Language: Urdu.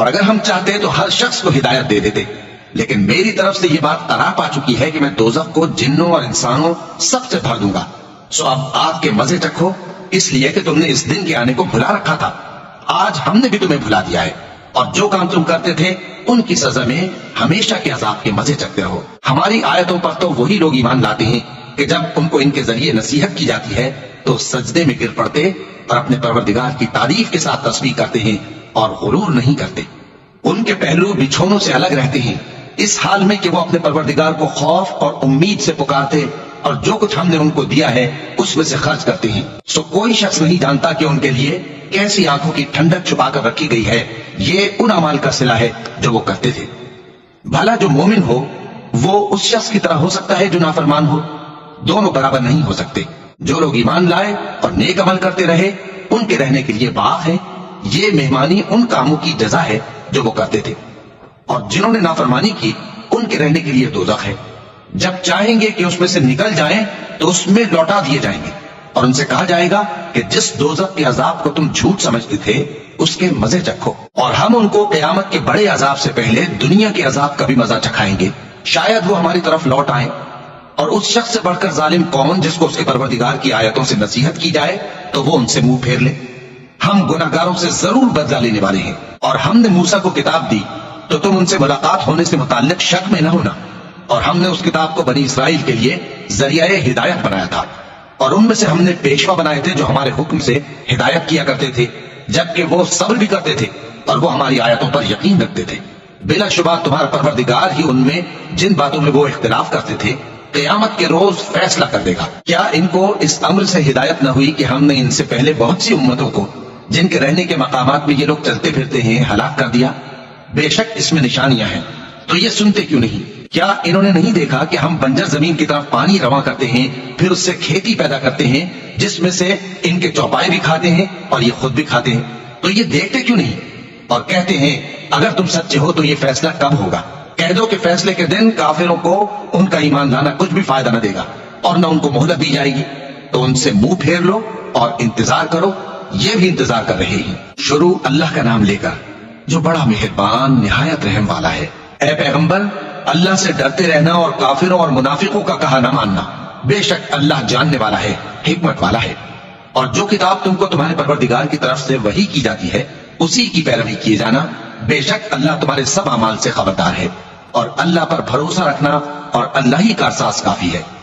اور اگر ہم چاہتے تو ہر شخص کو ہدایت دے دیتے، لیکن میری طرف سے یہ بات قرار پا چکی ہے کہ میں دوزخ کو جنوں اور انسانوں سب سے بھر دوں گا، سو اب آگ کے مزے چکھو، اس لیے کہ تم نے اس دن کے آنے کو بھلا رکھا تھا، آج ہم نے بھی تمہیں بھلا دیا ہے، اور جو کام تم کرتے تھے ان کی سزا میں ہمیشہ کے عذاب کے مزے چکھتے رہو۔ ہماری آیتوں پر تو وہی لوگ ایمان لاتے ہیں کہ جب ان کو ان کے ذریعے نصیحت کی جاتی ہے تو سجدے میں گر پڑتے اور اپنے پروردگار کی تعریف کے ساتھ تسبیح کرتے ہیں اور غرور نہیں کرتے۔ ان کے پہلو بچھونوں سے الگ رہتے ہیں، اس حال میں کہ وہ اپنے پروردگار کو خوف اور امید سے پکارتے اور جو کچھ ہم نے ان کو دیا ہے اس میں سے خرچ کرتے ہیں۔ سو کوئی شخص نہیں جانتا کہ ان کے لیے کیسی آنکھوں کی ٹھنڈک چھپا کر رکھی گئی ہے، یہ ان اعمال کا صلہ ہے جو وہ کرتے تھے۔ بھلا جو مومن ہو وہ اس شخص کی طرح ہو سکتا ہے جو نافرمان ہو؟ دونوں برابر نہیں ہو سکتے۔ جو لوگ ایمان لائے اور نیک عمل کرتے رہے ان کے رہنے کے لیے باغ ہے، یہ مہمانی ان کاموں کی جزا ہے جو وہ کرتے تھے، اور جنہوں نے نافرمانی کی ان کے رہنے کے لیے دوزخ ہے، جب چاہیں گے کہ اس میں سے نکل جائیں تو اس میں لوٹا دیے جائیں گے، اور ان سے کہا جائے گا کہ جس دوزخ کے عذاب کو تم جھوٹ سمجھتے تھے اس کے مزے چکھو، اور ہم ان کو قیامت کے بڑے عذاب سے پہلے دنیا کے عذاب کا بھی مزہ چکھائیں گے، شاید وہ ہماری طرف لوٹ آئیں۔ اور اس شخص سے بڑھ کر ظالم کون جس کو اس کے پروردگار کی آیتوں سے نصیحت کی جائے تو وہ ان سے منہ پھیر لے۔ ہم گناہگاروں سے ضرور بدلہ لینے والے ہیں، اور ہم نے موسیٰ کو کتاب دی تو تم ان سے ملاقات ہونے سے متعلق شک میں نہ ہونا، اور ہم نے اس کتاب کو بنی اسرائیل کے لیے ذریعہ ہدایت بنایا تھا، اور ان میں سے ہم نے پیشوا بنائے تھے جو ہمارے حکم سے ہدایت کیا کرتے تھے، جبکہ وہ صبر بھی کرتے تھے اور وہ ہماری آیتوں پر یقین رکھتے تھے۔ بلا شبہ تمہارا پروردگار ہی ان میں جن باتوں میں وہ اختلاف کرتے تھے قیامت کے روز فیصلہ کر دے گا۔ کیا ان کو اس امر سے ہدایت نہ ہوئی کہ ہم نے ان سے پہلے بہت سی امتوں کو جن کے رہنے کے مقامات میں یہ لوگ چلتے پھرتے ہیں ہلاک کر دیا؟ بے شک اس میں نشانیاں ہیں، تو یہ سنتے کیوں نہیں؟ کیا انہوں نے نہیں دیکھا کہ ہم بنجر زمین کی طرف پانی رواں کرتے ہیں، پھر اس سے کھیتی پیدا کرتے ہیں جس میں سے ان کے چوپائے بھی کھاتے ہیں اور یہ خود بھی کھاتے ہیں؟ تو یہ دیکھتے کیوں نہیں اور کہتے ہیں اگر تم سچے ہو تو یہ فیصلہ کب ہوگا؟ کہہ دو کہ فیصلے کے دن کافروں کو ان کا ایمان لانا کچھ بھی فائدہ نہ دے گا اور نہ ان کو مہلت دی جائے گی، تو ان سے منہ پھیر لو اور انتظار کرو، یہ بھی انتظار کر رہے ہیں۔ شروع اللہ کا نام لے کر جو بڑا مہربان نہایت رحم والا ہے۔ اے پیغمبر اللہ سے ڈرتے رہنا اور کافروں اور منافقوں کا کہا نہ ماننا، بے شک اللہ جاننے والا ہے، حکمت والا ہے۔ اور جو کتاب تم کو تمہارے پروردگار کی طرف سے وحی کی جاتی ہے اسی کی پیروی کیے جانا، بے شک اللہ تمہارے سب اعمال سے خبردار ہے، اور اللہ پر بھروسہ رکھنا اور اللہ ہی کا احساس کافی ہے۔